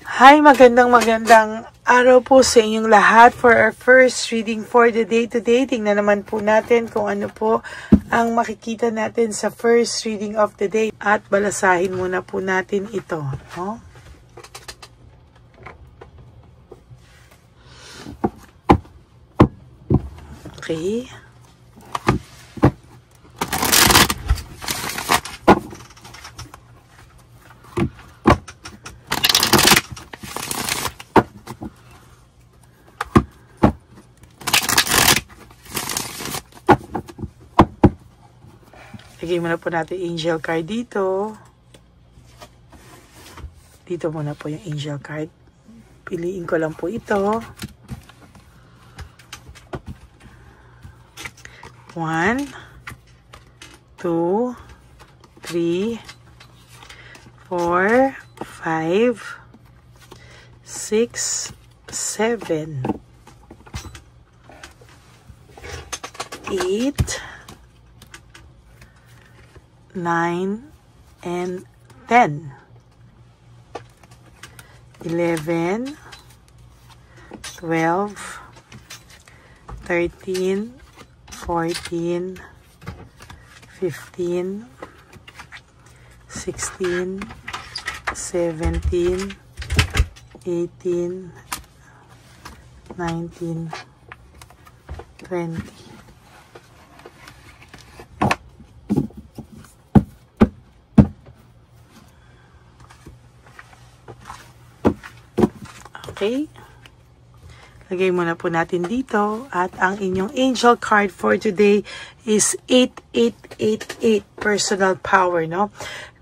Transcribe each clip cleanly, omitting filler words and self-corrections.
Hi, magandang araw po sa inyong lahat for our first reading for the day today. Tingnan naman po natin kung ano po ang makikita natin sa first reading of the day. At balasahin muna po natin ito. No? Okay. Lagay muna po natin angel card dito. Dito muna po yung angel card. Piliin ko lang po ito. 1, 2, 3, 4, 5, 6, 7, 8, 9, and 10, 11, 12, 13, 14, 15, 16, 17, 18, 19, 20. Okay. Lagay muna po natin dito. At ang inyong angel card for today is 8888, personal power, no?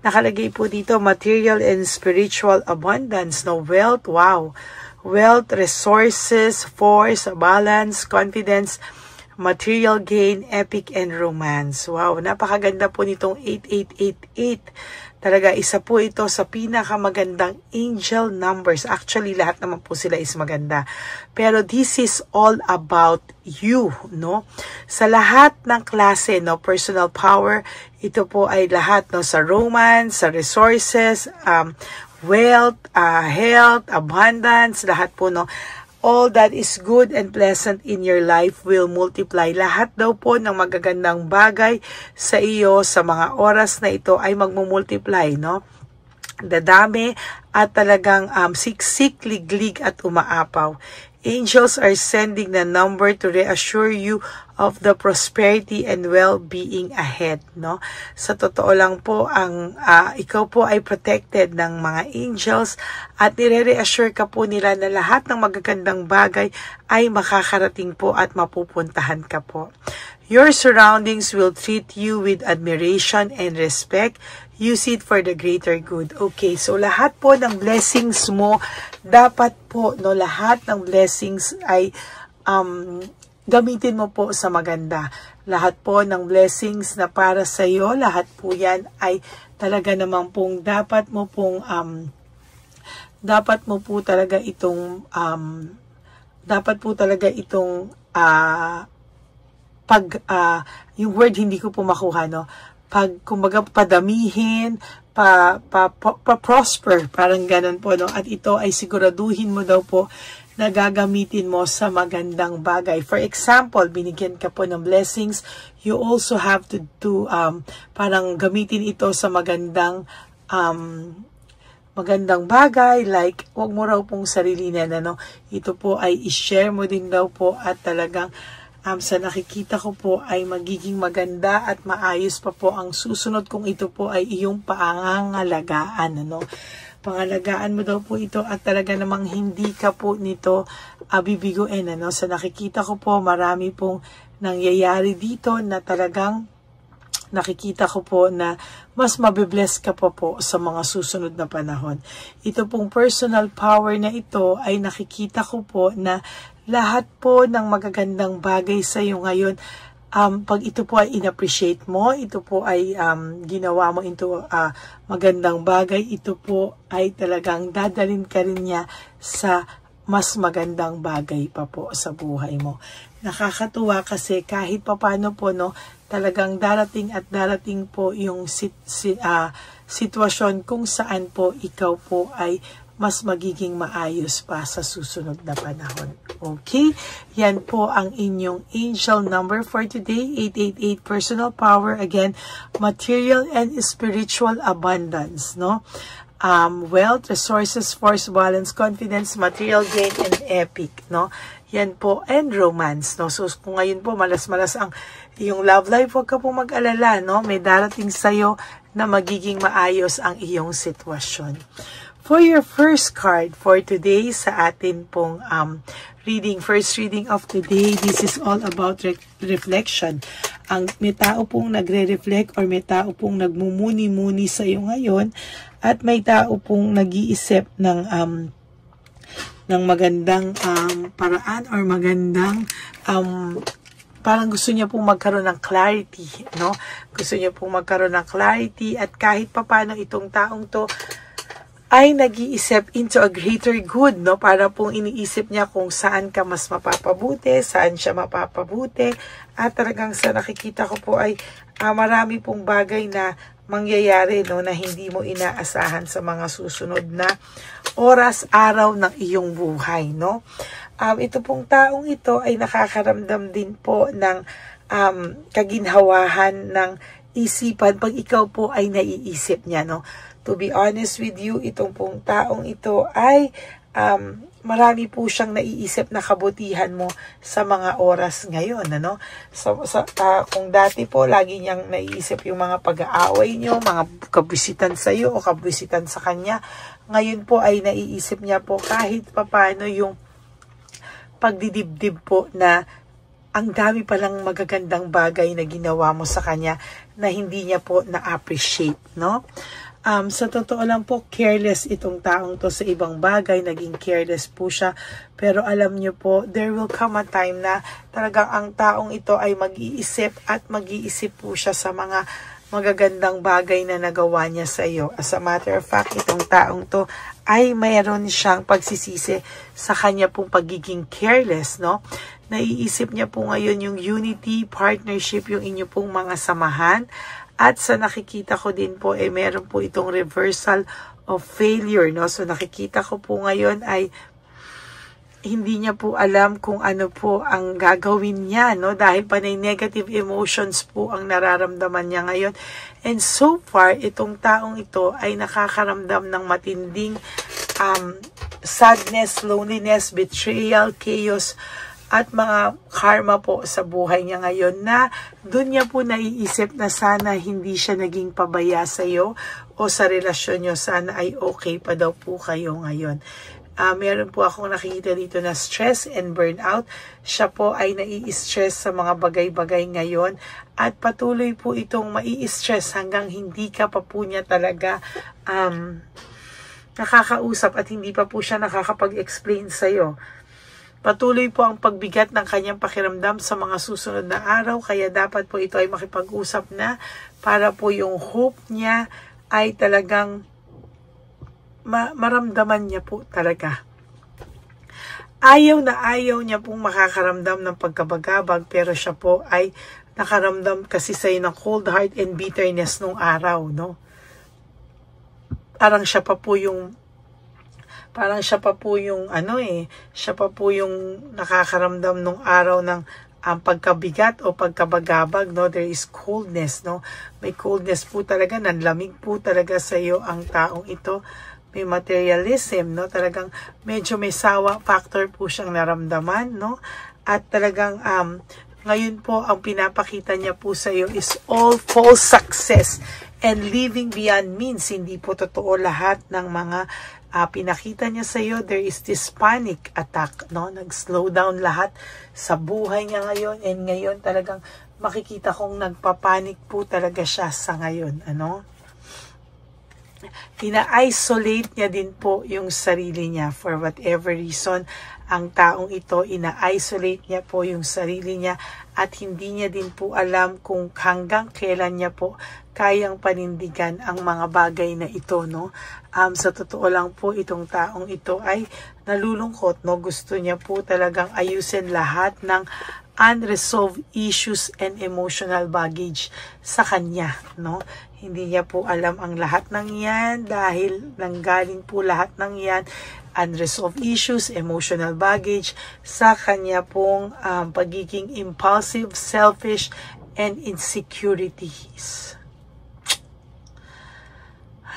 Nakalagay po dito, material and spiritual abundance, no? Wealth, wow. Wealth, resources, force, balance, confidence, material gain, epic, and romance. Wow, napakaganda po nitong 8888. Talaga, isa po ito sa pinakamagandang angel numbers. Actually, lahat naman po sila is maganda. Pero this is all about you, no? Sa lahat ng klase, no, personal power, ito po ay lahat, no, sa romance, sa resources, wealth, health, abundance, lahat po, no? All that is good and pleasant in your life will multiply. Lahat daw po ng magagandang bagay sa iyo sa mga oras na ito ay magmumultiply, no? Dadami at talagang siksik, liglig at umaapaw. Angels are sending the number to reassure you of the prosperity and well-being ahead, no? Sa totoo lang po, ikaw po ay protected ng mga angels at nire-reassure ka po nila na lahat ng magagandang bagay ay makakarating po at mapupuntahan ka po. Your surroundings will treat you with admiration and respect. Use it for the greater good. Okay, so lahat po ng blessings mo, dapat po, no, lahat ng blessings ay gamitin mo po sa maganda. Lahat po ng blessings na para sa iyo, lahat po yan ay talaga namang pong dapat mo po talaga itong yung word hindi ko po makuha, no? Kumbaga padamihin, prosper, parang ganun po, no? At ito ay siguraduhin mo daw po na gagamitin mo sa magandang bagay. For example, binigyan ka po ng blessings, you also have to do, parang gamitin ito sa magandang bagay, like, wag mo raw pong sarili na, no? Ito po ay i-share mo din daw po at talagang sa nakikita ko po ay magiging maganda at maayos pa po ang susunod kung ito po ay iyong pangangalagaan, ano? Pangalagaan mo daw po ito at talaga namang hindi ka po nito bibiguin, ano? Sa nakikita ko po, marami pong nangyayari dito na talagang nakikita ko po na mas mabibless ka po sa mga susunod na panahon. Ito pong personal power na ito ay nakikita ko po na lahat po ng magagandang bagay sa iyo ngayon, pag ito po ay in-appreciate mo, ito po ay ginawa mo into magandang bagay, ito po ay talagang dadalhin ka rin niya sa mas magandang bagay pa po sa buhay mo. Nakakatuwa kasi kahit papano po, no, talagang darating at darating po yung sitwasyon kung saan po ikaw po ay mas magiging maayos pa sa susunod na panahon. Okay? Yan po ang inyong angel number for today, 888 personal power. Again, material and spiritual abundance, no? Wealth, resources, force, balance, confidence, material gain, and epic, no? Yan po, and romance, no? So, kung ngayon po, malas-malas ang iyong love life, huwag ka po mag-alala, no? May darating sa'yo na magiging maayos ang iyong sitwasyon. For your first card for today sa atin pong reading, first reading of today, this is all about reflection. May tao pong nagre-reflect or may tao pong nagmumuni-muni sa iyo ngayon at may tao pong nag-iisip ng magandang paraan or magandang parang gusto niya pong magkaroon ng clarity, no? Gusto niya pong magkaroon ng clarity at kahit papano itong taong to ay nag-iisip into a greater good, no? Para pong iniisip niya kung saan ka mas mapapabuti, saan siya mapapabuti. At talagang sa nakikita ko po ay marami pong bagay na mangyayari, no? Na hindi mo inaasahan sa mga susunod na oras, araw ng iyong buhay, no? Ito pong taong ito ay nakakaramdam din po ng kaginhawahan ng isipan pag ikaw po ay naiisip niya, no? To be honest with you, itong pong taong ito ay marami po siyang naiisip na kabutihan mo sa mga oras ngayon, ano? Kung dati po lagi niyang naiisip yung mga pag-aaway niyo, mga kabisitan sa iyo o kabisitan sa kanya, ngayon po ay naiisip niya po kahit papaano yung pagdidibdib po na ang dami palang magagandang bagay na ginawa mo sa kanya na hindi niya po na-appreciate, no? Sa totoo lang po, careless itong taong to sa ibang bagay, naging careless po siya. Pero alam niyo po, there will come a time na talagang ang taong ito ay mag-iisip at mag-iisip po siya sa mga magagandang bagay na nagawa niya sa iyo. As a matter of fact, itong taong to ay mayroon siyang pagsisisi sa kanya pong pagiging careless, no? Naiisip niya po ngayon yung unity, partnership, yung inyo pong mga samahan. At sa nakikita ko din po, meron po itong reversal of failure, no? So nakikita ko po ngayon ay hindi niya po alam kung ano po ang gagawin niya, no? Dahil panay negative emotions po ang nararamdaman niya ngayon. And so far, itong taong ito ay nakakaramdam ng matinding sadness, loneliness, betrayal, chaos, at mga karma po sa buhay niya ngayon na doon niya po naiisip na sana hindi siya naging pabaya sa iyo o sa relasyon niyo, sana ay okay pa daw po kayo ngayon. Meron po akong nakikita dito na stress and burnout. Siya po ay nai-stress sa mga bagay-bagay ngayon at patuloy po itong mai-stress hanggang hindi ka pa po niya talaga nakakausap at hindi pa po siya nakakapag-explain sa iyo. Patuloy po ang pagbigat ng kanyang pakiramdam sa mga susunod na araw, kaya dapat po ito ay makipag-usap na para po yung hope niya ay talagang maramdaman niya po talaga. Ayaw niya pong makakaramdam ng pagkabagabag, pero siya po ay nakaramdam kasi sa'yo ng cold heart and bitterness nung araw, no? Parang siya pa po yung siya pa po yung nakakaramdam nung araw ng pagkabigat o pagkabagabag, no? There is coldness, no? May coldness po talaga, nanlamig po talaga sa iyo ang taong ito. May materialism, no? Talagang medyo may sawa factor po siyang naramdaman, no? At talagang ngayon po ang pinapakita niya po sa iyo is all false success and living beyond means. Hindi po totoo lahat ng mga pinakita niya sa iyo. There is this panic attack, no? Nag-slow down lahat sa buhay niya ngayon, and ngayon talagang makikita kong nagpapanik po talaga siya sa ngayon, ano? Ina-isolate niya din po yung sarili niya for whatever reason. Ang taong ito, ina-isolate niya po yung sarili niya at hindi niya din po alam kung hanggang kailan niya po kayang panindigan ang mga bagay na ito, no? Sa totoo lang po, itong taong ito ay nalulungkot, no? Gusto niya po talagang ayusin lahat ng unresolved issues and emotional baggage sa kanya, no? Hindi niya po alam ang lahat ng yan dahil nanggaling po lahat ng yan, unresolved issues, emotional baggage sa kanya pong pagiging impulsive, selfish, and insecurities.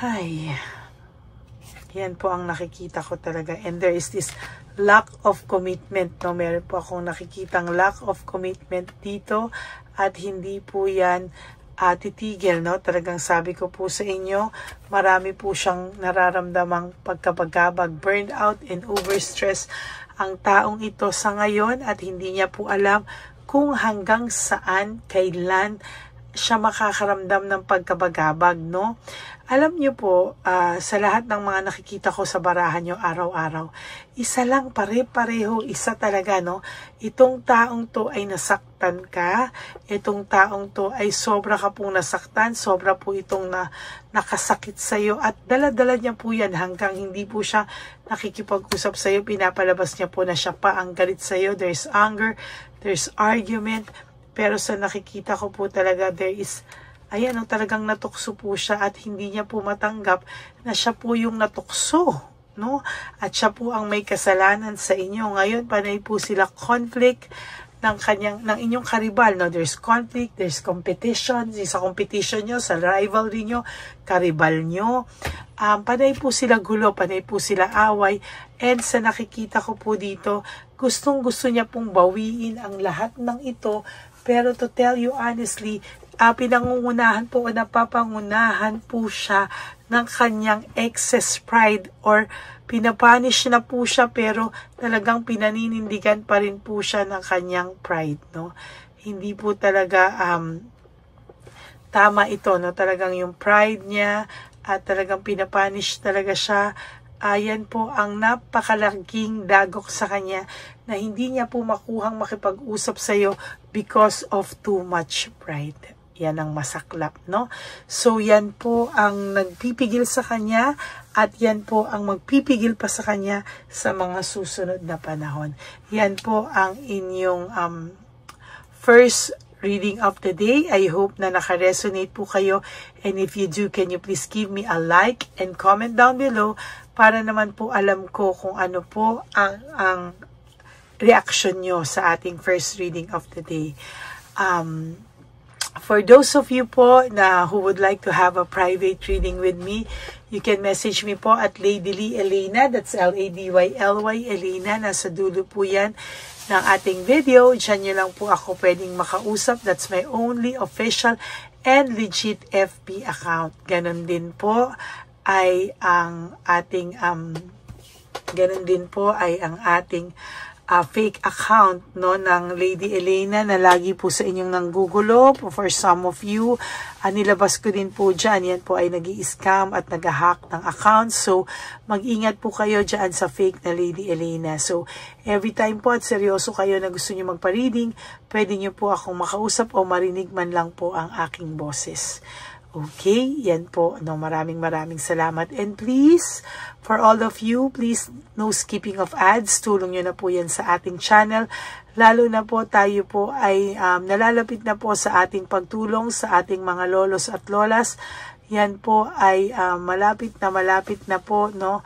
Ay, yan po ang nakikita ko talaga. And there is this lack of commitment, no? Meron po akong nakikitang lack of commitment dito at hindi po yan titigil, no? Talagang sabi ko po sa inyo, marami po siyang nararamdamang pagkabagabag, burnout and overstress ang taong ito sa ngayon at hindi niya po alam kung hanggang saan, kailan siya makakaramdam ng pagkabagabag, no? Alam niyo po, sa lahat ng mga nakikita ko sa barahan niyo araw-araw, isa lang, pare-pareho, isa talaga, no? Itong taong to ay nasaktan ka, itong taong to ay sobra ka pong nasaktan, sobra po itong nakasakit sa'yo, at dala-dala niya po yan hanggang hindi po siya nakikipag-usap sa'yo, pinapalabas niya po na siya pa ang galit sa'yo, there's anger, there's argument, pero sa nakikita ko po talaga, there is, ayan, talagang natukso po siya at hindi niya po matanggap na siya po yung natukso, no? At siya po ang may kasalanan sa inyo. Ngayon, panay po sila conflict ng inyong karibal, no? There's conflict, there's competition, sa competition nyo, sa rivalry nyo, karibal nyo. Panay po sila gulo, panay po sila away, and sa nakikita ko po dito, gustong-gusto niya pong bawiin ang lahat ng ito, pero to tell you honestly, pinangungunahan po o napapangunahan po siya ng kanyang excess pride or pinapanish na po siya pero talagang pinaninindigan pa rin po siya ng kanyang pride, no? Hindi po talaga tama ito, no? Talagang yung pride niya at talagang pinapanish talaga siya. Ayan po ang napakalaking dagok sa kanya na hindi niya po makuhang makipag-usap sa iyo because of too much pride. Yan ang masaklap, no? So, yan po ang nagpipigil sa kanya at yan po ang magpipigil pa sa kanya sa mga susunod na panahon. Yan po ang inyong first reading of the day. I hope na naka-resonate po kayo. And if you do, can you please give me a like and comment down below para naman po alam ko kung ano po ang reaction nyo sa ating first reading of the day. For those of you po na who would like to have a private reading with me, you can message me po at Lady Lee Elena. That's L-A-D-Y-L-Y Elena. Nasa dulo po yan ng ating video. Diyan nyo lang po ako pwedeng makausap. That's my only official and legit FB account. Ganon din po ay ang ating fake account, no, ng Lady Elena na lagi po sa inyong nanggugulo. For some of you, nilabas ko din po dyan. Yan po ay nag-i-scam at nag-hack ng account. So, mag-ingat po kayo dyan sa fake na Lady Elena. So, every time po at seryoso kayo na gusto nyo magpa-reading, pwede nyo po akong makausap o marinig man lang po ang aking boses. Okay, yan po. No, maraming salamat. And please, for all of you, please, no skipping of ads. Tulong nyo na po yan sa ating channel. Lalo na po tayo po ay nalalapit na po sa ating pagtulong sa ating mga lolos at lolas. Yan po ay malapit na po, no?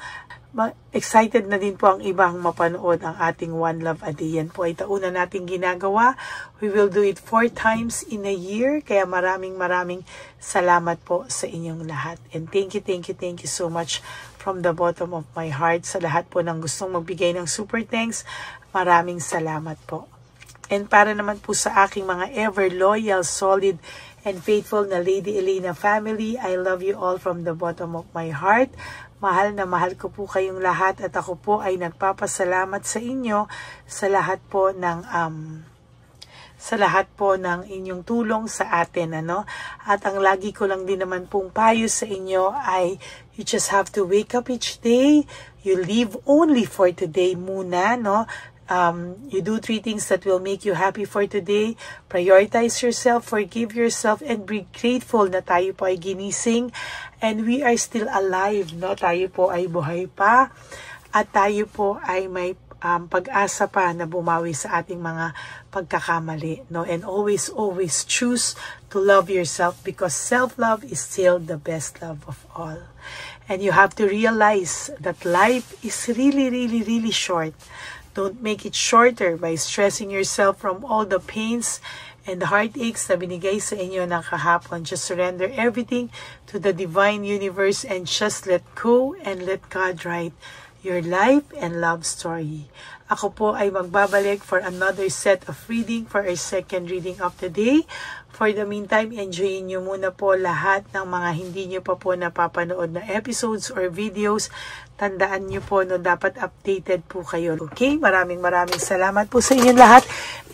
Excited na din po ang ibang mapanood ang ating One Love a Day. Yan po ay tauna nating ginagawa. We will do it 4 times in a year. Kaya maraming salamat po sa inyong lahat. And thank you so much from the bottom of my heart. Sa lahat po ng gustong magbigay ng super thanks, maraming salamat po. And para naman po sa aking mga ever loyal, solid, and faithful na Lady Elena family, I love you all from the bottom of my heart. Mahal na mahal ko po kayong lahat at ako po ay nagpapasalamat sa inyo sa lahat po ng inyong tulong sa atin, ano? At ang lagi ko lang din naman pong payo sa inyo ay you just have to wake up each day. You live only for today muna, no? You do 3 things that will make you happy for today. Prioritize yourself, forgive yourself, and be grateful na tayo po ay ginising and we are still alive, no? Tayo po ay buhay pa at tayo po ay may pag-asa pa na bumawi sa ating mga pagkakamali, no? And always choose to love yourself, because self-love is still the best love of all. And you have to realize that life is really short. Don't make it shorter by stressing yourself from all the pains and the heartaches na binigay sa inyo ng kahapon. Just surrender everything to the divine universe and just let go and let God write your life and love story. Ako po ay magbabalik for another set of reading for our second reading of the day. For the meantime, enjoyin nyo muna po lahat ng mga hindi nyo pa po napapanood na episodes or videos. Tandaan nyo po, no, dapat updated po kayo. Okay? Maraming salamat po sa inyong lahat,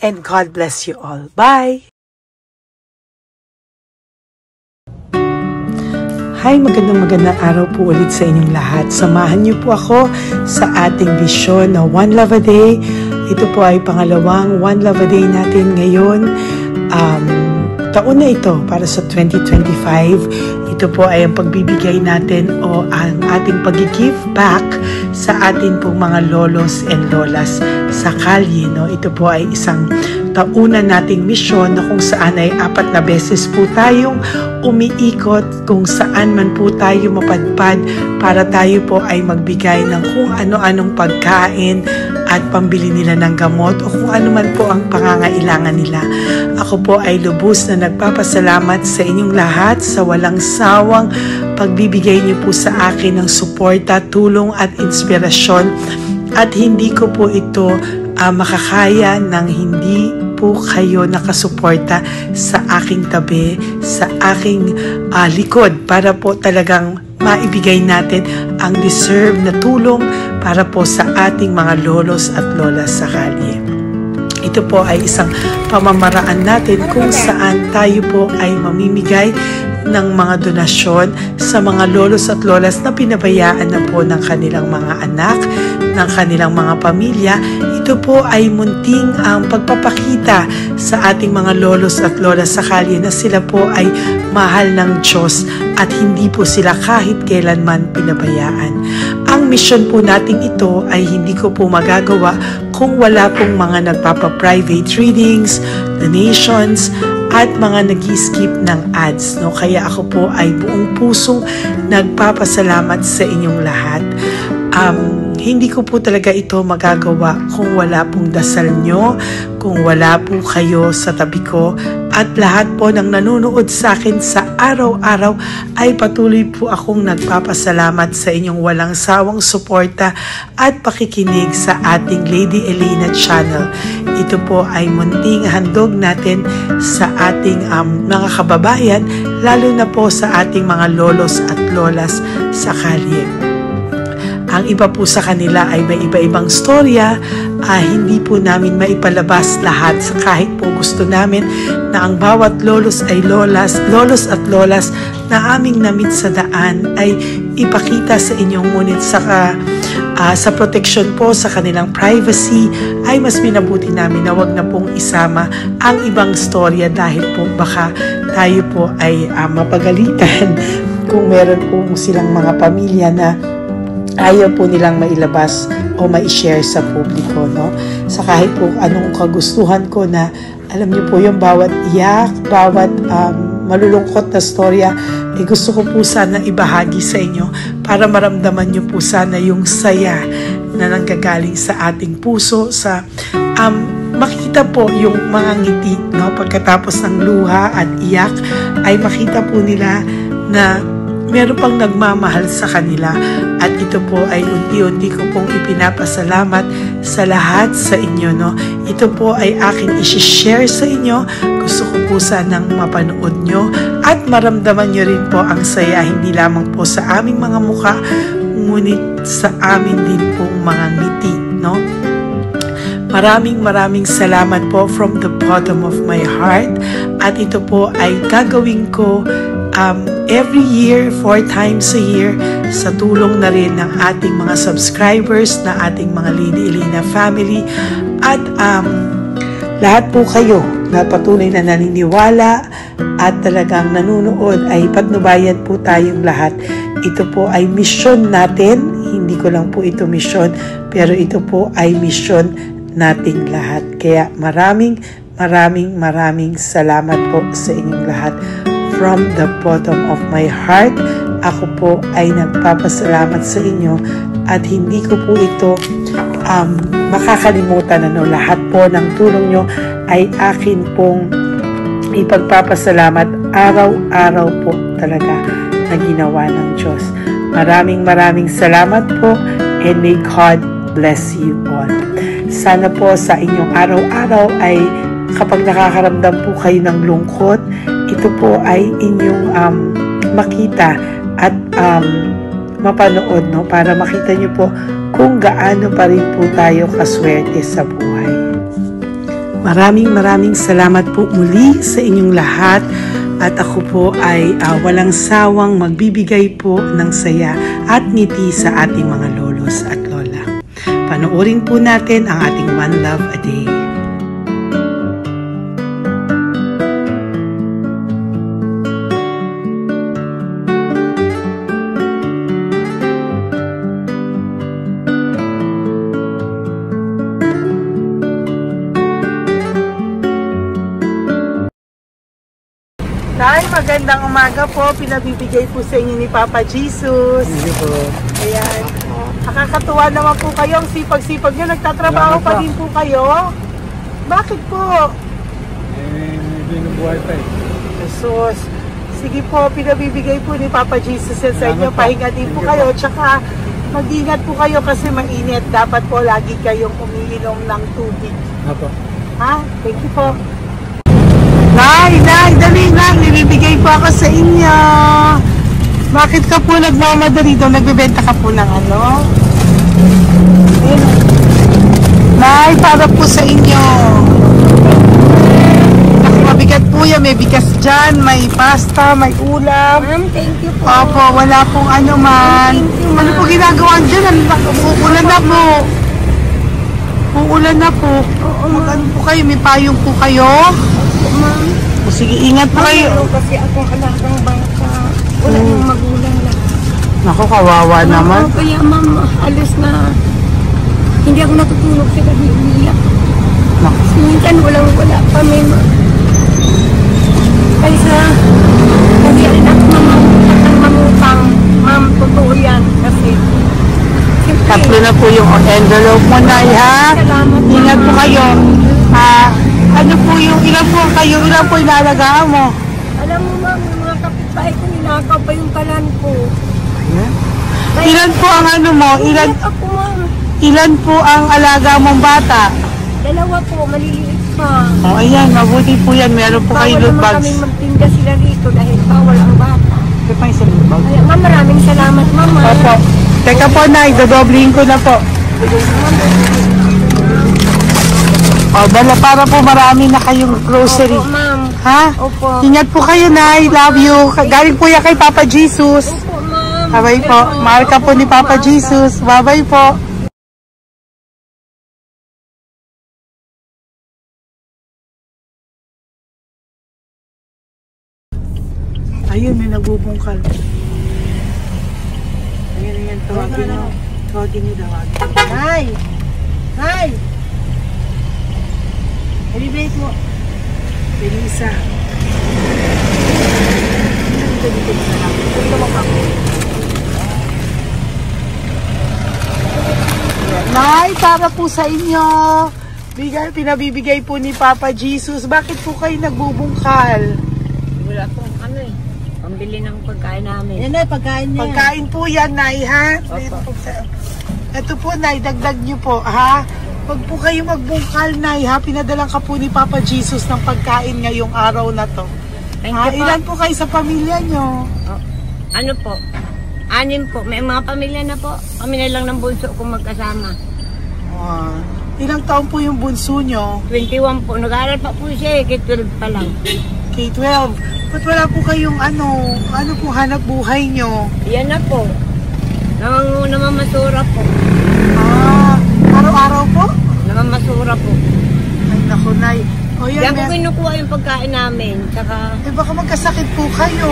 and God bless you all. Bye! Hi, magandang araw po ulit sa inyong lahat. Samahan niyo po ako sa ating vision na One Love a Day. Ito po ay pangalawang One Love a Day natin ngayon. Taon na ito para sa 2025. Ito po ay ang pagbibigay natin o ang ating pag-give back sa atin pong mga lolos and lolas sa kalye. No? Ito po ay isang taunan nating misyon na kung saan ay 4 na beses po tayong umiikot kung saan man po tayo mapadpad para tayo po ay magbigay ng kung ano-anong pagkain at pambili nila ng gamot o kung ano man po ang pangangailangan nila. Ako po ay lubos na nagpapasalamat sa inyong lahat sa walang sawang pagbibigay niyo po sa akin ng suporta, tulong at inspirasyon, at hindi ko po ito makakaya ng hindi po kayo nakasuporta sa aking tabi, sa aking likod, para po talagang maibigay natin ang deserve na tulong para po sa ating mga lolos at lolas sa kalye. Ito po ay isang pamamaraan natin kung saan tayo po ay mamimigay ng mga donasyon sa mga lolos at lolas na pinabayaan na po ng kanilang mga anak, ng kanilang mga pamilya. Ito po ay munting ang pagpapakita sa ating mga lolos at lolas sa kalye na sila po ay mahal ng Diyos at hindi po sila kahit kailanman pinabayaan. Ang mission po natin ito ay hindi ko po magagawa kung wala pong mga nagpapa-private readings, donations, at mga nag-skip ng ads. No? Kaya ako po ay buong pusong nagpapasalamat sa inyong lahat. Hindi ko po talaga ito magagawa kung wala pong dasal nyo, kung wala po kayo sa tabi ko, at lahat po ng nanonood sa akin sa araw-araw ay patuloy po akong nagpapasalamat sa inyong walang sawang suporta at pakikinig sa ating Lady Elena channel. Ito po ay munting handog natin sa ating mga kababayan, lalo na po sa ating mga lolos at lolas sa kalye. Ang iba po sa kanila ay may iba-ibang storya, hindi po namin maipalabas lahat kahit po gusto namin na ang bawat lolos at lolas na aming namit sa daan ay ipakita sa inyo, ngunit sa protection po sa kanilang privacy ay mas minabuti namin na wag na pong isama ang ibang storya dahil po baka tayo po ay mapagalitan kung meron po silang mga pamilya na ayaw po nilang mailabas o ma-share sa publiko, no? Sa kahit po anong kagustuhan ko na, alam niyo po yung bawat iyak, bawat malulungkot na storya, gusto ko po sana ibahagi sa inyo para maramdaman niyo po sana yung saya na nanggagaling sa ating puso, sa makita po yung mga ngiti, no? Pagkatapos ng luha at iyak ay makita po nila na meron pang nagmamahal sa kanila, at ito po ay unti-unti ko pong ipinapasalamat sa lahat sa inyo, no? Ito po ay aking isi-share sa inyo. Gusto ko po sanang mapanood nyo at maramdaman nyo rin po ang saya, hindi lamang po sa aming mga mukha, ngunit sa amin din pong mga ngiti, no? Maraming salamat po from the bottom of my heart, at ito po ay gagawin ko every year, 4 times a year, sa tulong na rin ng ating mga subscribers, na ating mga Lady Elena family, at lahat po kayo na patuloy na naniniwala at talagang nanunood, ay patnubayan po tayong lahat. Ito po ay mission natin, hindi ko lang po ito misyon, pero ito po ay misyon nating lahat. Kaya maraming salamat po sa inyong lahat. From the bottom of my heart, ako po ay nagpapasalamat sa inyo at hindi ko po ito makakalimutan. Lahat po ng tulong nyo ay akin pong ipagpapasalamat araw-araw po talaga na ginawa ng Diyos. Maraming salamat po, and may God bless you all. Sana po sa inyong araw-araw ay kapag nakakaramdam po kayo ng lungkot, ito po ay inyong makita at mapanood, no? Para makita nyo po kung gaano pa rin po tayo kaswerte sa buhay. Maraming salamat po muli sa inyong lahat. At ako po ay walang sawang magbibigay po ng saya at ngiti sa ating mga lolos at lola. Panoorin po natin ang ating One Love a Day. Tay, magandang umaga po. Pinabibigay po sa inyo ni Papa Jesus. Hindi po. Ayan. Nakakatuwa naman po kayo. Ang sipag-sipag nyo. Nagtatrabaho pa din po kayo. Bakit po? Binubuhay pa eh. Jesus. Sige po, pinabibigay po ni Papa Jesus sa inyo. Pahinga din po kayo. Tsaka mag-ingat po kayo kasi mainit. Dapat po lagi kayong umiinom ng tubig. Apo. Ha? Thank you po. Nay, dali na. Nilibigay po ako sa inyo. Bakit ka po nagmamadali doon? Nagbebenta ka po ng ano? Ayun. Nay, para po sa inyo. Mabigat po yan. May bigas dyan, may pasta, may ulam. Ma'am, thank you po. Opo, wala pong ano man. Ano po ginagawa dyan? Uulan na po. Uulan na po. Mag-ano po kayo? May payong po kayo? Ma'am. O sige, ingat po kayo. Kasi akong alagang bata. Wala nang magulang na. Naku, kawawa naman. Kaya ma'am, alis na. Hindi ako natutulog sa gabi. Umiyak. Naku. Minsan wala kami. Kaysa, kasi anak mamutang. Ma'am, totoo yan. Kasi, Tatlo na po yung envelope mo, Nay, ha? Salamat, Ingat po Mama. kayo. Ano po yung, ilan po inalagaan mo? alam mo ma'am, yung mga kapitbahay ko, ninakaw pa yung kalan ko. Ayan. Ilan po ang ano mo? Umiyak ako ma'am. Ilan po ang alaga mong bata? Dalawa po, maliliit pa. O, ayan, mabuti po yan. Meron po kayo loot Bawal naman bags. kami magtinda sila rito dahil bawal ang bata. Ito pa yung sa loot bag. Kaya ma'am, maraming salamat mama. Opo. Teka po, Nay, dodoblihin ko na po. O, dala para po marami na kayong grocery. Opo ma'am. Ha? Opo. Ingat po kayo, Nay. Love you. Galing po yan kay Papa Jesus. Opo ma'am. Bye-bye po. Mahal ka po ni Papa Jesus. Bye-bye po. Ayun, may nagbubungkal. Ayan, tawagin nyo. Tawagin nyo, tawagin. Hi! Hi! Ibibigay mo. Elisa. Dito sa lang. Dito mo ka. Nay, para po sa inyo. Pinabibigay po ni Papa Jesus. Bakit po kayo nagbubungkal? Wala pong ano eh. Pambili ng pagkain namin. Yan na, pagkain niya. Pagkain po yan, Nay, ha? Ito po, Nay, dagdag nyo po, ha? Pag po kayo magbungkal, Nay, ha? Pinadalang ka po ni Papa Jesus ng pagkain ngayong araw na to. Thank Ha? you po. Ilan po kayo sa pamilya nyo? Oh, ano po? 6 po. May mga pamilya na po. Kami na lang ng bunso kung magkasama. Ilang taon po yung bunso nyo? 21 po. Nag-aaral pa po siya eh. K-12 pa lang. K-12. Ba't wala po kayong ano po hanap buhay nyo? Yan na po. Namamasura po. Araw-araw po? Namamasura po. Ay, naku, Nay. O yan, Diyan po kinukuha yung pagkain namin. Tsaka, baka magkasakit po kayo.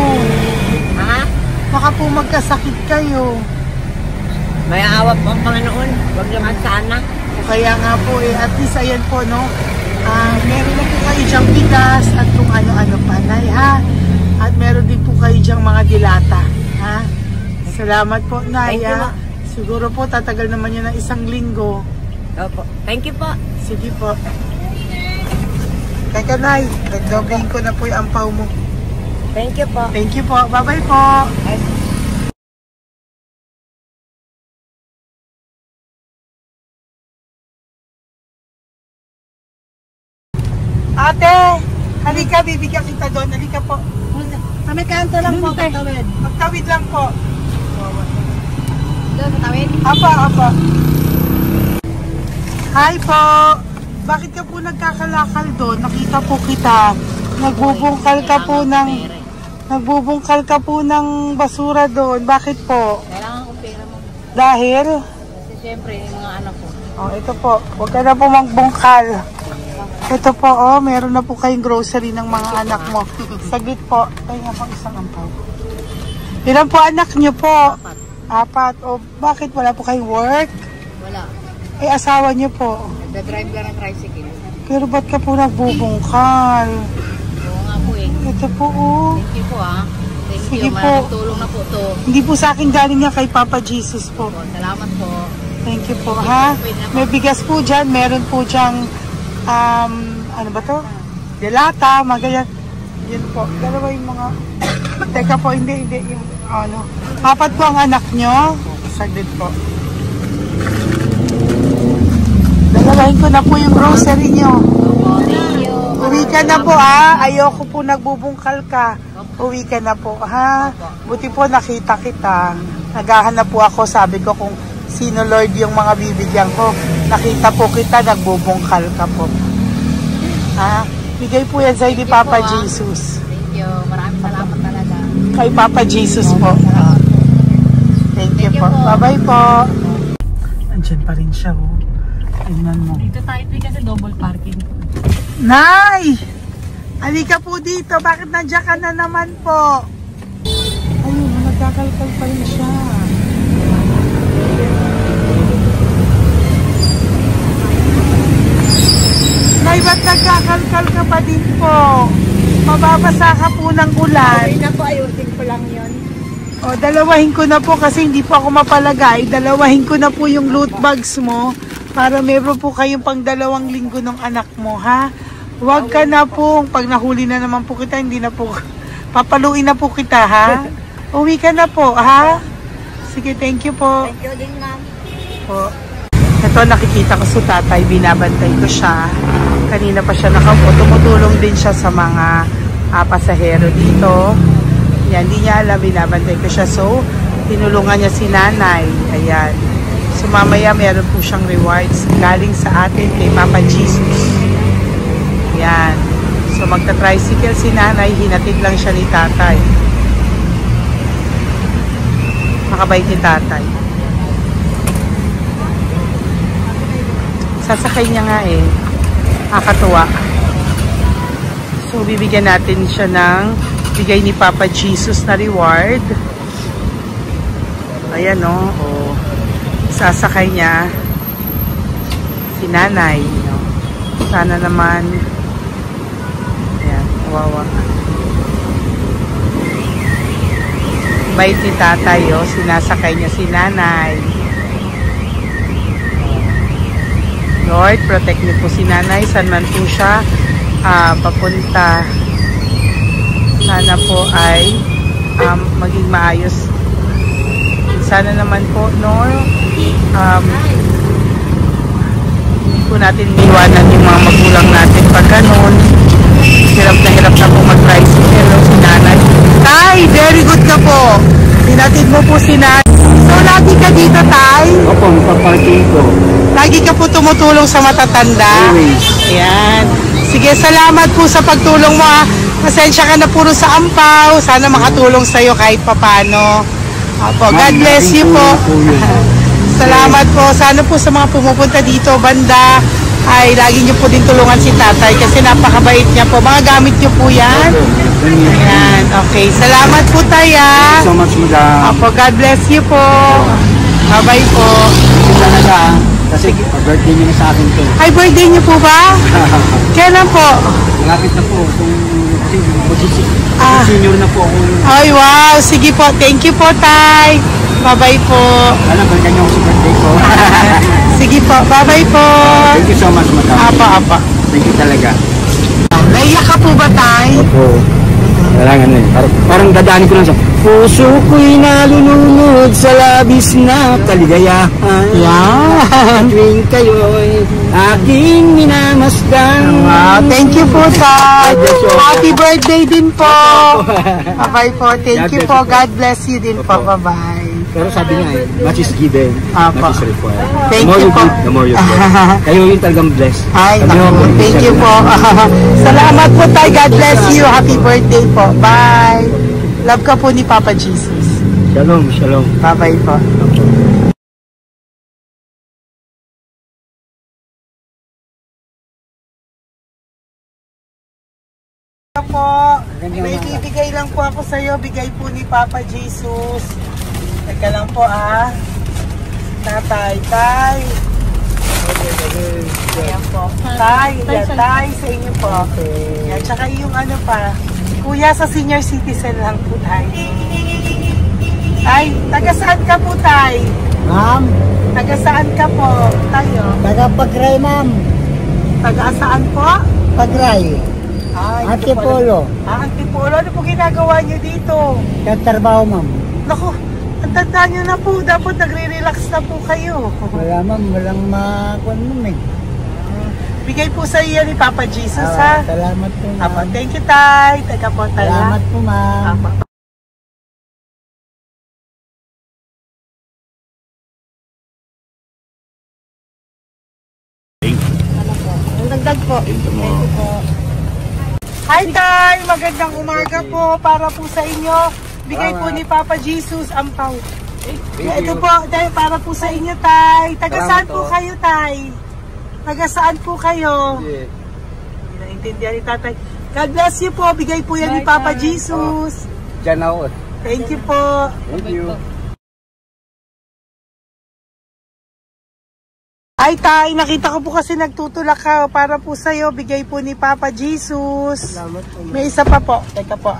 ha? Baka po magkasakit kayo. May awa po ang Panginoon. Huwag naman sana. O kaya nga po at least ayan po, no? Meron na po kayo dyang bigas at kung ano-ano pa, Nay, ha? At meron din po kayo dyang mga dilata, ha? Salamat po, Nay, ha? Siguro po tatagal naman yun ng 1 linggo. Opo. Thank you po. Sige po. Teka, Nay, nagdobling ko na po yung ampaw mo. Thank you po. Thank you po. Bye-bye po. Ate, halika, bibigyan kita doon. Halika po. Kami kanto lang po, patawid. Magtawid lang po. Doon, patawid? Apa. Hi po. Bakit ka po nagkakalakal doon? Nakita po kita. Nagbubungkal ka po ng basura doon. Bakit po? Kailangan kong pera mo. Dahil? Kasi siyempre, yung mga anak ko. Oh, ito po. Huwag ka na po magbungkal. Ito po, oh, meron na po kayong grocery ng mga anak mo. Saglit po. Ay nga po, isang ampaw. Ilan po anak nyo po? 4. O, bakit wala po kayong work? Wala. Ay, asawa nyo po. Nagda-drive lang ng tricycle. Pero ba't ka po nagbubungkal? Oo nga po eh. Ito po, oh. Thank you po ah. Thank Sige you. po. Malaking tulong na po to. Hindi po sa akin galing nga kay Papa Jesus po. Salamat po. Thank you po, ha? May bigas po dyan. Meron po dyang, ano ba to? Delata, magayan. Yun po. Dalawa yung mga... Teka po, hindi. Yung, ano. 4 po ang anak nyo. Saglit po. Dalawahin ko na po yung grocery nyo. Uwi ka na po, ha? Ayoko po nagbubungkal ka. Uwi ka na po, ha? Buti po nakita kita. Naghahanap po ako. Sabi ko kung sino Lord yung mga bibigyan ko. Nakita po kita, nagbubungkal ka po. Ha? Bigay po yan sa'yo ni Papa Jesus. Thank you. Maraming salamat talaga. Kay Papa Jesus po. Thank you po. Bye-bye po. Andyan pa rin siya, oh. Tingnan mo. Dito tayo kasi double parking. Nay! Halika po dito. Bakit nandiyan ka na naman po? Ayun, nagkakalkal pa rin siya. Nay, ba't nagkakalkal ka pa din po? Mababasa ka po ng ulan. Okay na po, ayusin ko lang yun. O, dalawahin ko na po kasi hindi po ako mapalagay. Dalawahin ko na po yung loot bags mo para meron po kayong pang 2 linggo ng anak mo, ha? Huwag ka na po. Pag nahuli na naman po kita, hindi na po. Papaluin na po kita, ha? Uwi ka na po, ha? Sige, thank you po. Thank you din, ma'am. Po. Ito, nakikita ko si tatay. Binabantay ko siya. Kanina pa siya nakaupo. Tumutulong din siya sa mga pasahero dito. Yan, hindi niya alam. Binabantay ko siya. So, tinulungan niya si nanay. Ayan. So, mamaya meron po siyang rewards galing sa atin kay Papa Jesus. Yan. So, magta-tricycle si nanay. Hinatid lang siya ni tatay. Makabait ni tatay. Sasakay niya nga eh. Nakakatuwa. So, bibigyan natin siya ng bigay ni Papa Jesus na reward. Ayan, no? O, sasakay niya si nanay. No? Sana naman ayan, kawawa. Bait ni tatay, oh. Sinasakay niya si nanay. Lord, protect niyo po si nanay. Saan man po siya papunta. Sana po ay maging maayos. Sana naman po, Lord, hindi po natin iwanan yung mga magulang natin pag ganun. Hirap na po mag-tricycle si nanay. Tay, very good ka po. Sinatid mo po si nanay. So, lagi ka dito, Tay? Opo, paparking ko. Lagi ka po tumutulong sa matatanda? Always. Ayan. Sige, salamat po sa pagtulong mo, ha. Pasensya ka na puro sa ampaw. Sana makatulong sa'yo kahit papano. Opo, God bless you po. Salamat po. Sana po sa mga pumupunta dito, banda, ay lagi niyo po din tulungan si tatay kasi napakabait niya po. Mga gamit niyo po yan. Ayan, okay. Salamat po, Tay, ha. So much, madam. Opo, God bless you po. Bye-bye po. Ito talaga, kasi birthday niyo na sa akin to. Ay, birthday niyo po ba? Kailan po? Malapit na po. Kasi senior na po ako. Ay, wow. Sige po. Thank you po, Tay. Bye-bye po. Alam, balikan niyo ako sa birthday ko. Sige po. Bye-bye po. Thank you so much, madam. Apa. Thank you talaga. Naiyak ka po ba, Tay? Opo. Kailangan eh. Parang dadaanin ko lang siya. Puso ko'y nalulunod sa labis na kaligayahan. Yan. Tuwing kayo'y aking minamasdan. Wow. Thank you po, Tay. Happy birthday din po. Bye-bye po. Thank you po. God bless you din po. Bye-bye. Pero sabi nga eh, much is given, Apa. much is required. Thank The more you you po. give, the more you get. Kayo yung talagang blessed. Ay, Kami naku, yung thank you po. Salamat po, Tay. God bless you. Happy birthday po. Bye. Love ka po ni Papa Jesus. Shalom, shalom. Bye-bye po. Po, may bibigay lang po ako sa iyo. Bigay po ni Papa Jesus. Teka lang po Tatay, Tay. Ayan po. Tay, sa inyo po. Yan, tsaka yung ano pa. Kuya, sa senior citizen lang po tayo. Tay, taga saan ka po, Tay? Ma'am, Taga saan ka po, tayo? taga Pagray, ma'am. Taga saan po? Pagray. Antipolo. Antipolo. Ano po ginagawa nyo dito? Katrabaho, ma'am. Naku, ang tanda nyo na po. Dapat nagre-relax na po kayo. Wala, ma'am. Walang makuan, ma'am, eh. Bigay po sa iyo ni Papa Jesus, ha? Salamat po, ma'am. Apa, thank you, Tay. Taga po, Tay. Salamat po, ma'am. Apa. Ang dagdag po. Thank you po. Hi, Tay! Magandang umaga po para po sa inyo. Bigay po ni Papa Jesus ang pau. Ito po, Tay, para po sa inyo, Tay. Taga saan po kayo, Tay? Taga saan po kayo? Hindi naintindihan ni Tatay. God bless you po. Bigay po yan ni Papa Jesus. Diyan ako. Thank you po. Thank you. Ay, Tay, nakita ko po kasi nagtutulak ka para po sa'yo. Bigay po ni Papa Jesus. May isa pa po. Teka po,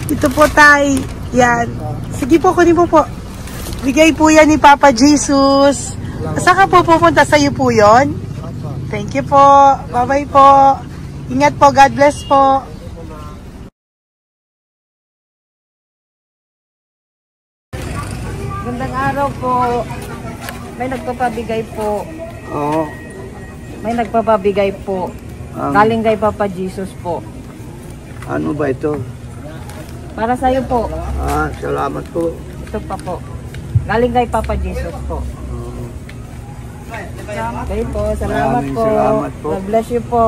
ito po, Tay. Yan. Sige po, kunin po po. Bigay po yan ni Papa Jesus. Saan ka po pupunta? Sa'yo po yon? Thank you po. Bye-bye po. Ingat po. God bless po. Gandang araw po. May nagpapabigay po. Oo. May nagpapabigay po. Galing kay Papa Jesus po. Ano ba ito? Para sa'yo po. Salamat po. Ito pa po. Galing kay Papa Jesus po. Okay po. Salamat Maraming po. salamat po. God bless you po.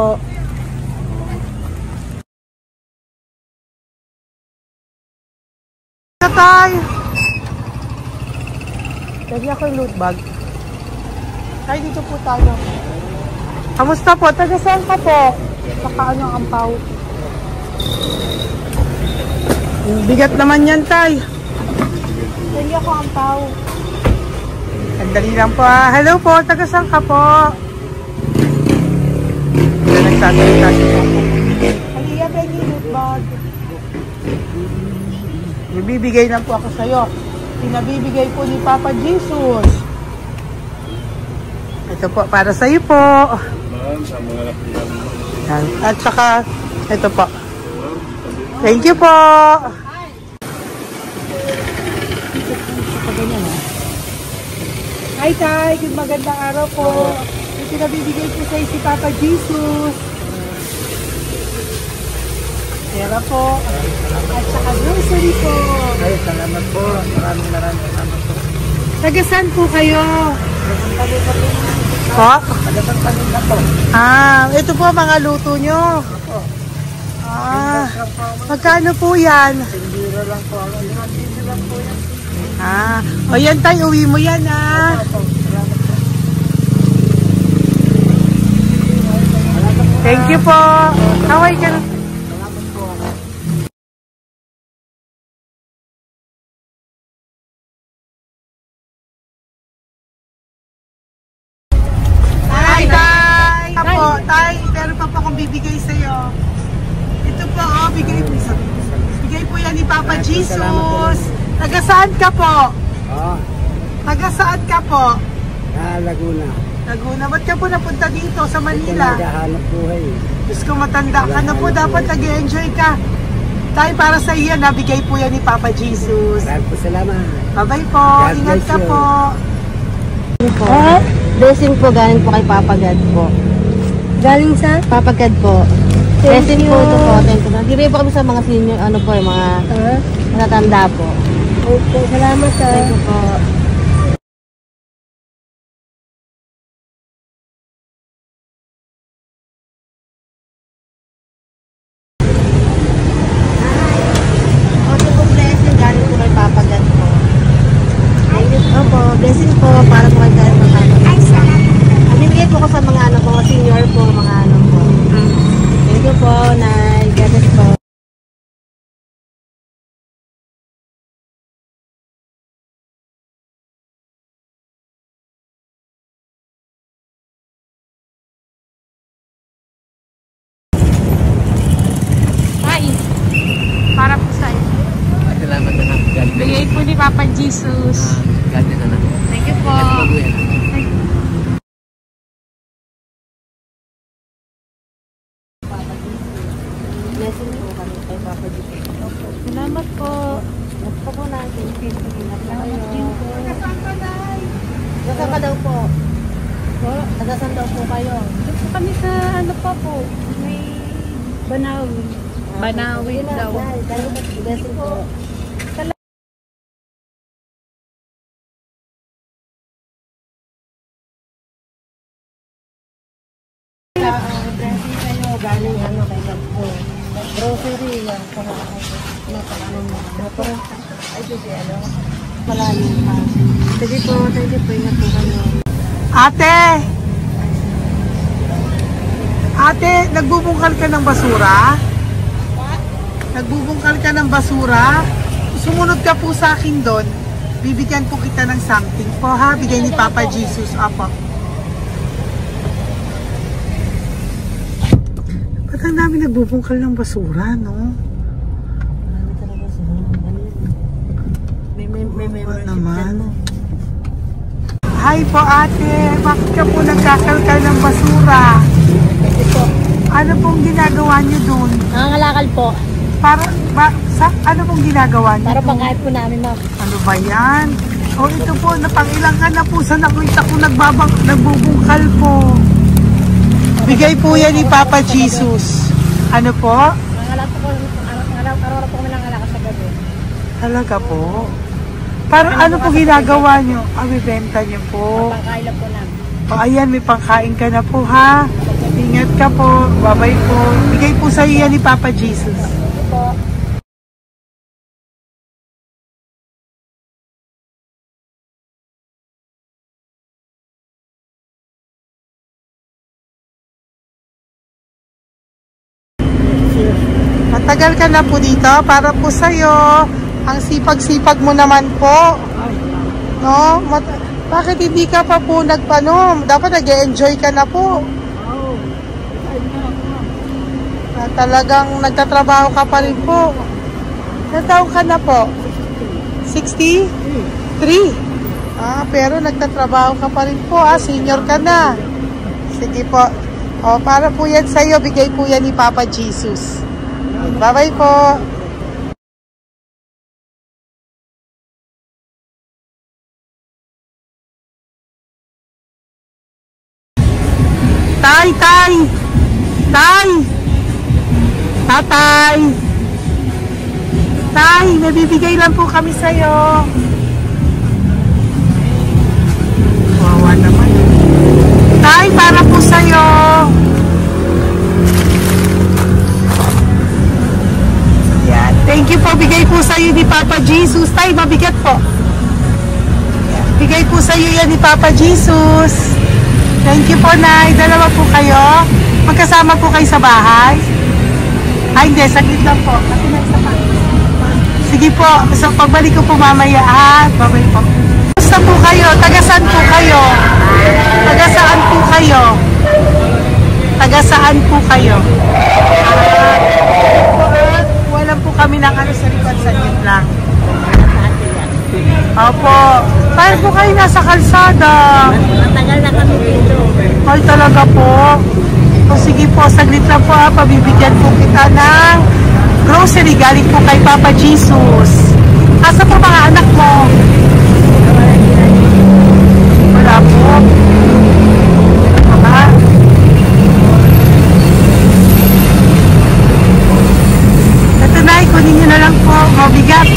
Tay! Lagi ako yung loot bag. Tay, dito po tayo. Kamusta po? Taga saan ka po? Saka ano ang ampaw? Bigat naman yan, Tay. Lagi ako ampaw. Sandali lang po. Hello po, taga saan ka po? Nagsasalita si Papa. Halika, Peggy, loot bag. Ibibigay lang po ako sa'yo. Pinabibigay po ni Papa Jesus. Ito po, para sa iyo po. At saka, ito po. Thank you po. Hi, Tay. Good magandang araw po. Pinabibigay po sa iyo si Papa Jesus. Pera po. At saka grocery po. Ay, salamat po. Maraming salamat po. Taga saan po kayo? Po? Taga-Pagpalinda po. Ito po mga luto nyo. Magkano po yan? Biro lang po. Biro lang po yan. O yan tayo, uwi mo yan Thank you po. Kaway ka na. Tay, pero pa po akong bibigay sa'yo. Ito po, oh, bigay po yan ni Papa Jesus. Taga saan ka po? Oh, Taga saan ka po? Laguna. Laguna. Ba't ka po napunta dito sa Manila? Naghahanap buhay. Diyos ko, matanda ka na po. Dapat nag-enjoy ka. Tay, para sa iyo, nabigay po yan ni Papa Jesus. Maraming po salamat. Bye-bye po. God Ingat bless ka you. po. Blessing po galing po kay Papa God po. Galing sa? Papa God po. Blessing po ito po. Thank you. Nandito po kami sa mga senior, ano po, yung mga matatanda po. Okay, salamat sir. Thank you po. Okay po, blessing galing po kay Papa God po. Thank you po. Blessing po para po kay God po. Bibigay po ko sa mga ano po, senior po, mga ano po. Thank you po, Nay. God bless po. Tay, para po sa iyo. Salamat na lang. God bless. Bigay po ni Papa Jesus. God bless na lang. Thank you po. Blessing po kami kay Papa Jesus. Salamat po. Next po po natin. Salamat din po. Nasaan ka daw po? Nasaan daw po kayo? Dito kami sa ano pa po, may Banawi. Banawi daw. Blessing po. Blessing kayo. Galing ano kay God po. Grocery yan. Ano mo. Motor. Ay, kasi ano. Malalim pa. Sige po. Thank you po. Ingat po kayo. Ate! Ate, nagbubungkal ka ng basura? Nagbubungkal ka ng basura? Sumunod ka po sa akin doon. Bibigyan po kita ng something po ha. Bigay ni Papa Jesus. Apo. Ba't ang dami nagbubungkal ng basura, no? Marami talaga sila. May What membership naman? dyan po. Hi po ate, bakit ka po nagkakalkal ng basura? Kasi po, Ano pong ginagawa niyo doon? nangangalakal po. Ano pong ginagawa niyo Para doon? pangkahit po namin, ma'am. Ano ba yan? O ito po, napangilang ka na po sa nakita ko nagbubungkal po. Bigay po yan ni Papa Jesus. Ano po? Nangangalakal po araw-araw po kami nangangalakal sa gabi. Talaga po? Para ano po ginagawa niyo? Bibenta niyo po. Pangkain lang po namin. O ayan, may pangkain ka na po ha. Ingat ka po. Bye-bye po. Bigay po sa iyo yan ni Papa Jesus. Po. Matagal ka na po dito para po sa'yo. Ang sipag-sipag mo naman po. No? Bakit hindi ka pa po nagpano? Dapat nag-e-enjoy ka na po. Talagang nagtatrabaho ka pa rin po. Ilang taon ka na po? 63? Pero nagtatrabaho ka pa rin po. Senior ka na. Sige po. O, para po yan sa'yo. Bigay po yan ni Papa Jesus. Bye-bye po. Tay! Tatay! Tay, nabibigay lang po kami sa'yo. Wawa naman. Tay, para po sa'yo. Yan. Thank you po. Bigay po sa'yo ni Papa Jesus. Tay, mabigat po. Bigay po sa'yo yan ni Papa Jesus. Thank you po, Nay. Dalawa po kayo. Magkasama po kayo sa bahay. Hindi. Saglit lang po. Kasi may isa pa. Sige po. So, pagbalik ko po mamaya. Babay po. Basta po kayo? Taga saan po kayo? Taga saan po kayo? Taga saan po kayo? Wala po kami ng ano sa likod, sa lang. Opo. Paano po kayo nasa kalsada? Matagal na kami dito. Ay, talaga po. O sige po, saglit lang po ha. Pabibigyan po kita ng grocery galing po kay Papa Jesus. Asa po mga anak mo? Wala po. Ha? Ito na, kunin nyo na lang po. Mabigat.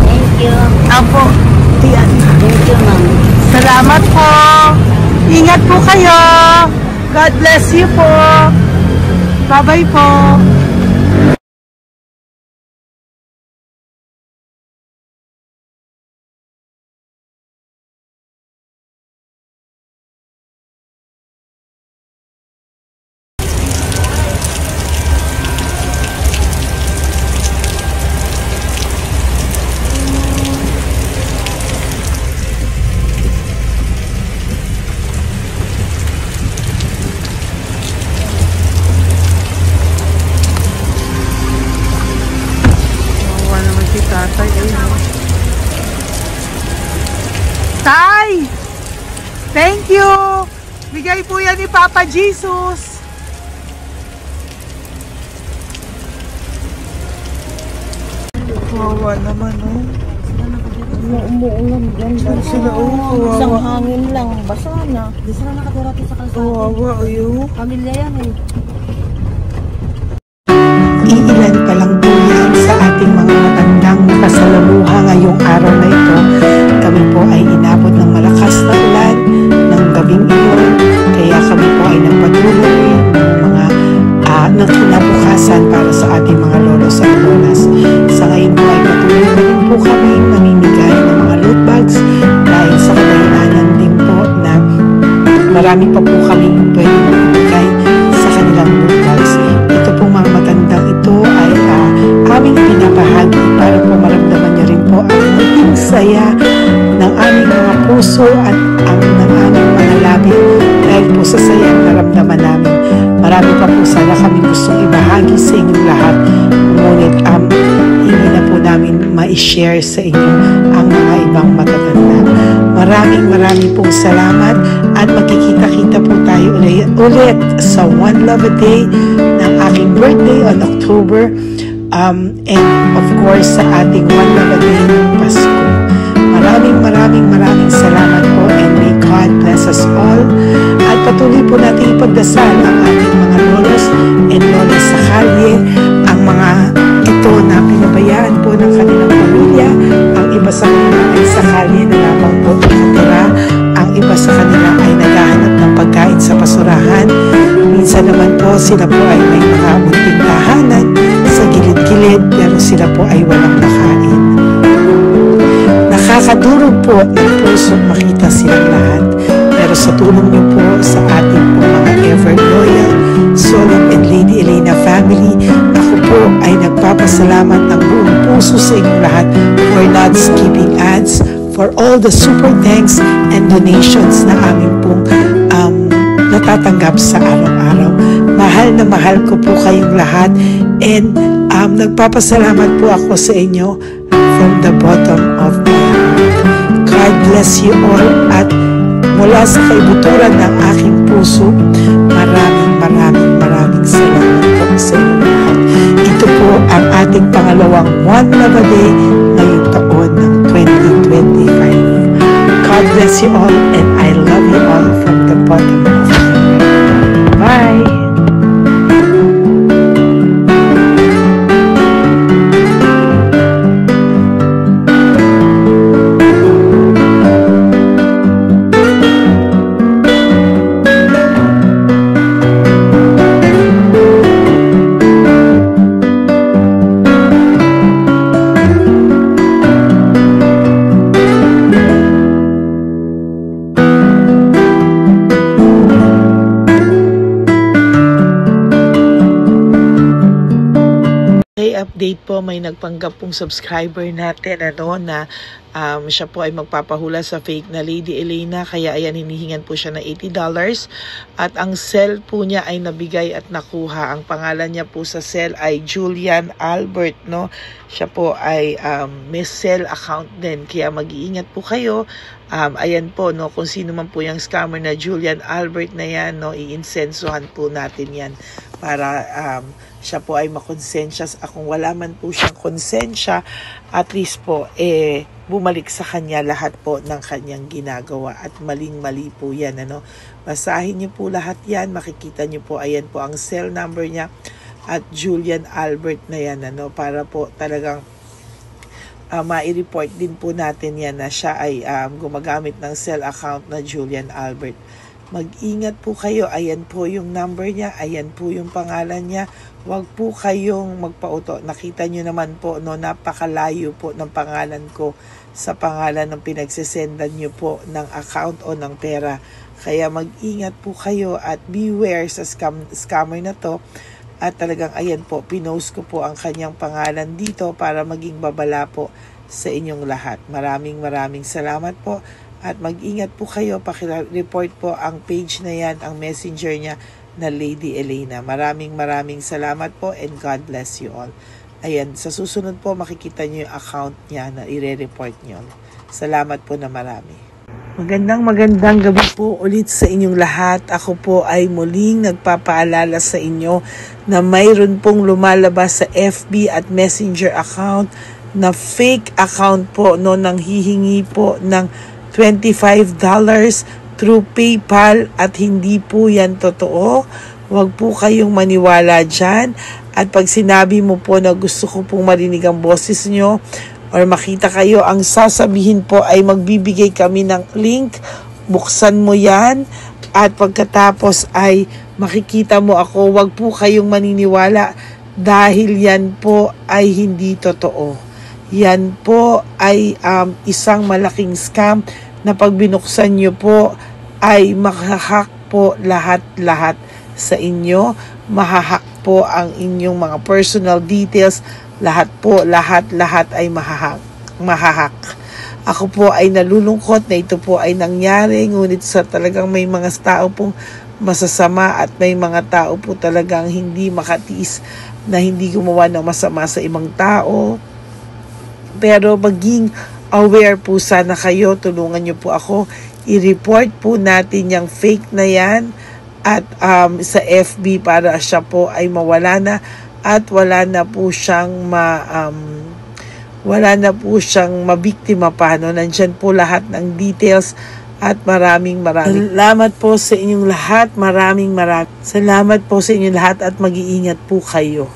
Thank you. Apo. Tiyan. Thank you, ma'am. Salamat po. Ingat po kayo. God bless you po. Bye-bye po. Tatay, Tay! Thank you! Bigay po yan ni Papa Jesus. Wawa naman, oh. Umuulan dyan. Sila, oh. Isang Wawa. hangin lang. Basa na. Di sila nakatira sa kalsada. Wawa, oh. Pamilya yan eh. Iilan pa lang po yan sa ating mga matandang nakasalamuha ngayong araw na ito. Kami po ay inabot ng malakas na ulan ng gabing iyon. Kaya kami po ay nagpatuloy ng mga ng kinabukasan para sa ating mga lolos at lolas. Sa ngayon po ay patuloy na rin po kami mamimigay ng mga loot bags dahil sa kadahilanan din po na marami pa po kami pwede mamimigay sa kanilang loot bags. Ito po mga matandang ito ay aming pinapahagi para po maramdaman niyo rin po ang muling saya ng aming mga puso at ang ng aming mga labi dahil po sa sayang naramdaman namin. Marami pa po sana kami gustong ibahagi sa inyong lahat, ngunit hindi na po namin ma-share sa inyo ang mga ibang matatanda. Maraming pong salamat at magkikita-kita po tayo ulit sa One Love a Day ng aking birthday on October and of course sa ating One Love a Day ng Pasko. Maraming salamat po and may God bless us all. At patuloy po natin ipagdasal ang ating mga lolos and lolas sa kalye, ang mga ito na pinabayaan po ng kanilang pamilya. Ang iba sa kanila ay sa kalye na lamang po nakatira. Ang iba sa kanila ay naghahanap ng pagkain sa basurahan. Minsan naman po sila po ay may mga munting tahanan sa gilid-gilid pero sila po ay walang nakain. Nakakadurog po ng puso makita silang lahat. Pero sa tulong niyo po sa ating po mga ever loyal Solom and Lady Elena family, ako po ay nagpapasalamat ng buong puso sa inyong lahat for not skipping ads, for all the super thanks and donations na aming pong natatanggap sa araw-araw. Mahal ko po kayong lahat and nagpapasalamat po ako sa inyo from the bottom of my heart. God bless you all at mula sa kaibuturan ng aking puso, maraming salamat po sa inyo lahat. Ito po ang ating pangalawang One Love a Day ngayong taon ng 2025. God bless you all and I love you all from the bottom of my heart. Bye! update po, may nagpanggap pong subscriber natin na siya po ay magpapahula sa fake na Lady Elena, kaya ayan, hinihingan po siya ng $80 at ang cell po niya ay nabigay at nakuha. Ang pangalan niya po sa cell ay Julian Albert, no? Siya po ay may cell account din, kaya mag-iingat po kayo. Ayan po, no, kung sino man po yung scammer na Julian Albert na yan, no, iinsensuhan po natin yan para siya po ay makonsensya. Kung wala man po siyang konsensya, at least po bumalik sa kanya lahat po ng kanyang ginagawa, at maling-mali po yan, ano. Basahin niyo po lahat yan, makikita niyo po, ayan po ang cell number niya at Julian Albert na yan, ano, para po talagang ma-report din po natin yan na siya ay gumagamit ng cell account na Julian Albert. Mag-ingat po kayo, ayan po yung number niya, ayan po yung pangalan niya. Huwag po kayong magpauto. Nakita nyo naman po, no, napakalayo po ng pangalan ko sa pangalan ng pinagsesendan nyo po ng account o ng pera. Kaya mag-ingat po kayo at beware sa scammer na to. At talagang ayan po, pinost ko po ang kanyang pangalan dito para maging babala po sa inyong lahat. Maraming salamat po. At mag-ingat po kayo, pakireport po ang page na yan, ang messenger niya na Lady Elena. Maraming salamat po and God bless you all. Ayan, sa susunod po makikita niyo yung account niya na ire-report niyo. Salamat po na marami. Magandang gabi po ulit sa inyong lahat. Ako po ay muling nagpapaalala sa inyo na mayroon pong lumalabas sa FB at Messenger account na fake account po, no, nang hihingi po ng $25 through PayPal at hindi po yan totoo. Huwag po kayong maniwala dyan. At pag sinabi mo po na gusto ko pong marinig ang boses nyo or makita kayo, ang sasabihin po ay magbibigay kami ng link. Buksan mo yan at pagkatapos ay makikita mo ako. Huwag po kayong maniniwala dahil yan po ay hindi totoo. Yan po ay isang malaking scam na pag binuksan nyo po ay mahahack po lahat sa inyo. Mahahack po ang inyong mga personal details. Lahat ay mahahack. Ako po ay nalulungkot na ito po ay nangyari, ngunit sa talagang may mga tao pong masasama at may mga tao po talagang hindi makatiis na hindi gumawa ng masama sa ibang tao. Pero maging aware po sana kayo, tulungan nyo po ako, i-report po natin yung fake na yan at sa FB para siya po ay mawala na at wala na po siyang mabiktima pa, no? Nandyan po lahat ng details at maraming salamat po sa inyong lahat. Maraming salamat po sa inyong lahat at mag-iingat po kayo.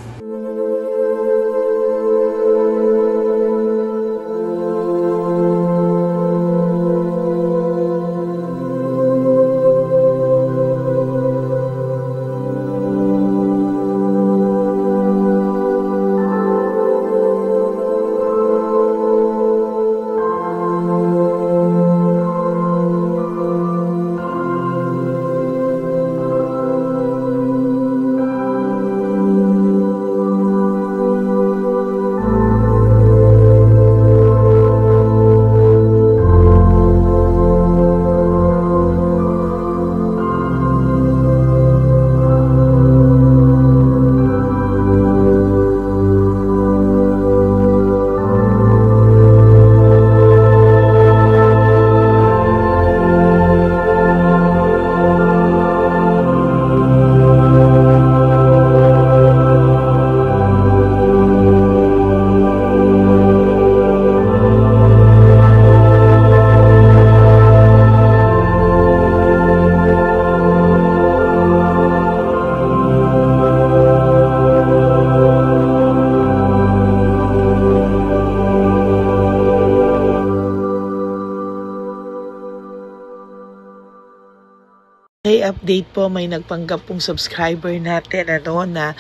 Okay, update po, may nagpanggap pong subscriber natin na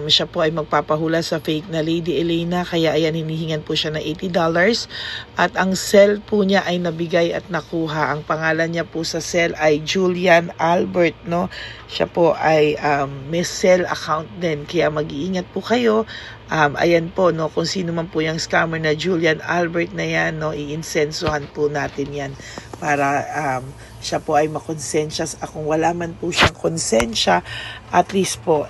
Siya po ay magpapahula sa fake na Lady Elena, kaya ayan, hinihingan po siya na $80 at ang cell po niya ay nabigay at nakuha. Ang pangalan niya po sa cell ay Julian Albert, no? Siya po ay may cell account din, kaya mag-iingat po kayo. Ayan po, no, kung sino man po yung scammer na Julian Albert na yan, no, iinsensuhan po natin yan para siya po ay makonsensya. Kung wala man po siyang konsensya, at least po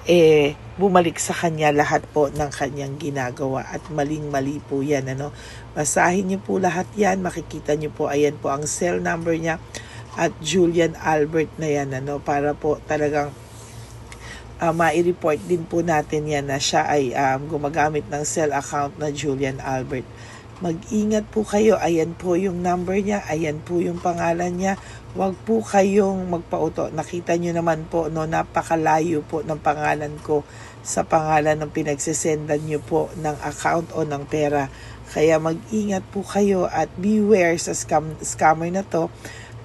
bumalik sa kanya lahat po ng kanyang ginagawa, at maling-mali po yan, ano. Basahin niyo po lahat yan, makikita niyo po, ayan po ang cell number niya at Julian Albert na yan, ano, para po talagang mai-report din po natin yan na siya ay gumagamit ng cell account na Julian Albert. Mag-ingat po kayo, ayan po yung number niya, ayan po yung pangalan niya. Huwag po kayong magpauto. Nakita nyo naman po, no, napakalayo po ng pangalan ko sa pangalan ng pinagsesendan nyo po ng account o ng pera. Kaya mag-ingat po kayo at beware sa scammer na to.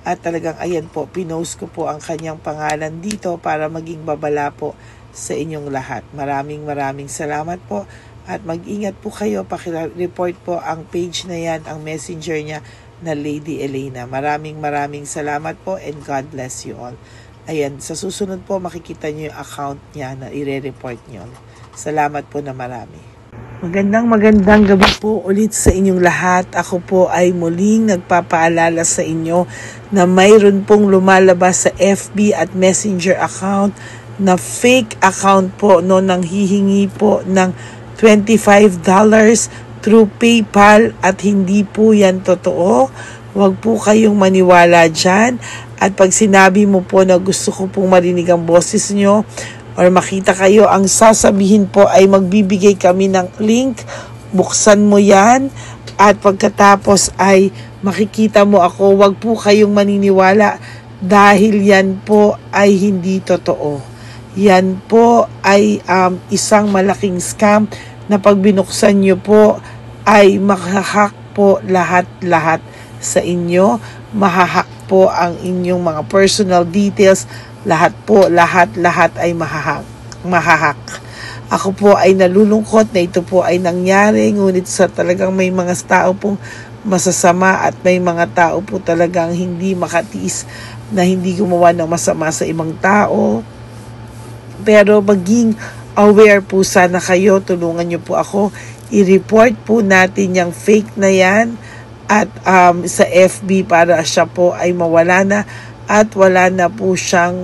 At talagang ayan po, pinost ko po ang kanyang pangalan dito para maging babala po sa inyong lahat. Maraming salamat po. At mag-ingat po kayo, paki-report po ang page na yan, ang messenger niya na Lady Elena. Maraming salamat po and God bless you all. Ayan, sa susunod po makikita niyo yung account niya na i-report niyo. Salamat po na marami. Magandang gabi po ulit sa inyong lahat. Ako po ay muling nagpapaalala sa inyo na mayroon pong lumalabas sa FB at Messenger account na fake account po, no, nang hihingi po ng $25 through PayPal at hindi po yan totoo. Huwag po kayong maniwala dyan. At pag sinabi mo po na gusto ko pong marinig ang boses nyo or makita kayo, ang sasabihin po ay magbibigay kami ng link. Buksan mo yan at pagkatapos ay makikita mo ako. Huwag po kayong maniniwala dahil yan po ay hindi totoo. Yan po ay isang malaking scam na pag binuksan nyo po ay mahahack po lahat sa inyo. Mahahack po ang inyong mga personal details. Lahat ay mahahack. Ako po ay nalulungkot na ito po ay nangyari, ngunit sa talagang may mga tao pong masasama at may mga tao po talagang hindi makatiis na hindi gumawa ng masama sa ibang tao. Pero maging aware po sana kayo, tulungan nyo po ako, i-report po natin yung fake na yan at sa FB para siya po ay mawala na at wala na po siyang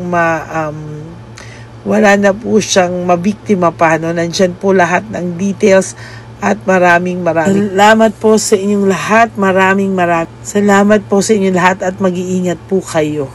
mabiktima pa, no? Nandyan po lahat ng details at maraming salamat po sa inyong lahat. Maraming salamat po sa inyong lahat at mag-iingat po kayo.